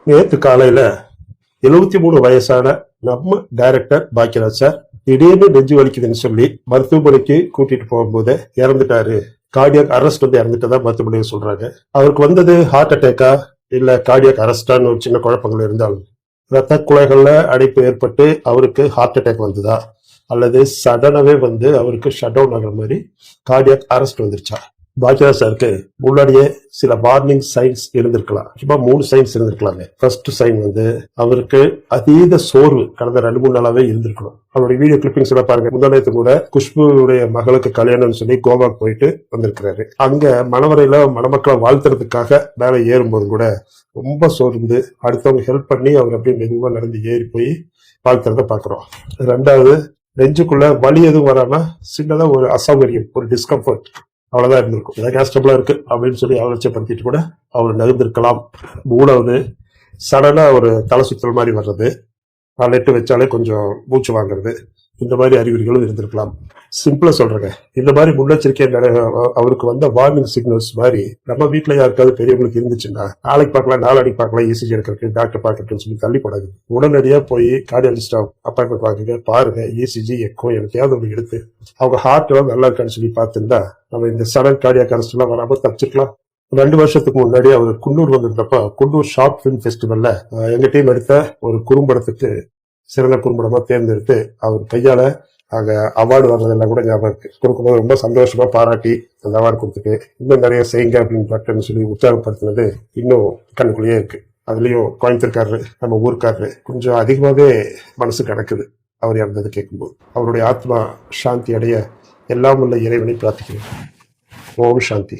நேற்று காலையில 73 வயசான நம்ம டைரக்டர் பாக்கியராஜ் சார் திடீர்னு நெஞ்சு வலிக்குதுன்னு சொல்லி மருத்துவமனைக்கு கூட்டிட்டு போகும்போது இறந்துட்டாரு. கார்டியாக் அரெஸ்ட் வந்து இறந்துட்டதா மருத்துவமனையை சொல்றாங்க. அவருக்கு வந்தது ஹார்ட் அட்டாக்கா இல்ல கார்டியாக் அரெஸ்டான்னு ஒரு சின்ன குழப்பங்கள் இருந்தாலும் ரத்த குழாய்கள்ல அடைப்பு ஏற்பட்டு அவருக்கு ஹார்ட் அட்டாக் வந்ததா அல்லது சடனாவே வந்து அவருக்கு ஷட் டவுன் ஆகிற மாதிரி கார்டியாக் அரெஸ்ட் வந்துருச்சா? பாக்கியராஜ் சாருக்கு முன்னாடியே சில வார்னிங் சைன்ஸ் இருந்திருக்கலாம். சும்மா 3 சைன்ஸ் இருந்திருக்கலாங்க. ஃபர்ஸ்ட் சைன் வந்து அவருக்கு அதீத சோர்வு கடந்த 2-3 நாளாவே இருந்திருக்கணும். அவருடைய வீடியோ கிளிப்பிங்ஸ் எல்லாம் பாருங்க. முந்தானத்து கூட குஷ்புடைய மகளுக்கு கல்யாணம்னு சொல்லி கோவாக்கு போயிட்டு வந்திருக்கிறாரு. அங்க மணவரையில மணமக்களை வாழ்த்துறதுக்காக மேலே ஏறும்போது கூட ரொம்ப சோர்ந்து அடுத்தவங்க ஹெல்ப் பண்ணி அவர் அப்படியே மெதுவா நடந்து ஏறி போய் வாழ்த்துறத பாக்குறோம். 2வது, நெஞ்சுக்குள்ள வலி எதுவும் வராம சின்னதா ஒரு அசௌகரியம், ஒரு டிஸ்கம்ஃபர்ட் அவ்வளவுதான் இருந்திருக்கும். ஏதாவது கஷ்டப்படா இருக்கு அப்படின்னு சொல்லி அவலட்சப்படுத்திட்டு கூட அவர் நகர்ந்திருக்கலாம். 3வது, சடனா ஒரு தலை சுத்தல் மாதிரி வர்றது, நெட்டு வச்சாலே கொஞ்சம் மூச்சு வாங்குறது, இந்த மாதிரி அறிகுறிகளும் இருந்திருக்கலாம். சிம்பிளா சொல்றேங்க, இந்த மாதிரி முன்னெச்சரிக்கை அவருக்கு வந்த வார்னிங் சிக்னல்ஸ் மாதிரி நம்ம வீட்டுல யாருக்காவது பெரியவங்களுக்கு இருந்துச்சுன்னா நாளைக்கு பார்க்கலாம், நாளைக்கு பார்க்கலாம், இசிஜி எடுக்கிறதுக்கு டாக்டர் பார்க்கறதுன்னு சொல்லி தள்ளி போடாது. உடனடியா போய் கார்டியாலஜிஸ்ட் அப்பாயின்மெண்ட் வாங்குங்க, பாருங்க, இசிஜி எக்கோ எனக்கையாவது ஒன்று எடுத்து அவங்க ஹார்ட் எல்லாம் நல்லா இருக்கான்னு சொல்லி பார்த்துருந்தா நம்ம இந்த சடன் கார்டியாக் அரெஸ்ட் எல்லாம் வராம தப்பிச்சுக்கலாம். 2 வருஷத்துக்கு முன்னாடி அவர் குன்னூர் வந்திருந்தப்ப குன்னூர் ஷார்ட் பிலிம் ஃபெஸ்டிவல்ல எங்க டீம் எடுத்த ஒரு குறும்படத்துக்கு சிறந்த குறும்படமா தேர்ந்தெடுத்து அவர் கையால அங்க அவார்டு வாங்குறதெல்லாம் கூட ஞாபகம் இருக்கு. கொடுக்கும்போது ரொம்ப சந்தோஷமா பாராட்டி அந்த அவார்டு கொடுத்துட்டு இன்னும் நிறைய செய்யுங்க அப்படின்னு பட்டுன்னு சொல்லி உற்சாகப்படுத்தினது இன்னும் கண்ணுக்குள்ளேயே இருக்கு. அதுலயும் கோயம்புத்தூர்காரரு, நம்ம ஊருக்காரரு கொஞ்சம் அதிகமாவே மனசு கிடக்குது அவர் இறந்தது கேட்கும்போது. அவருடைய ஆத்மா சாந்தி அடைய எல்லாம் உள்ள இறைவனை பிரார்த்திக்கிறேன். ஓம் சாந்தி.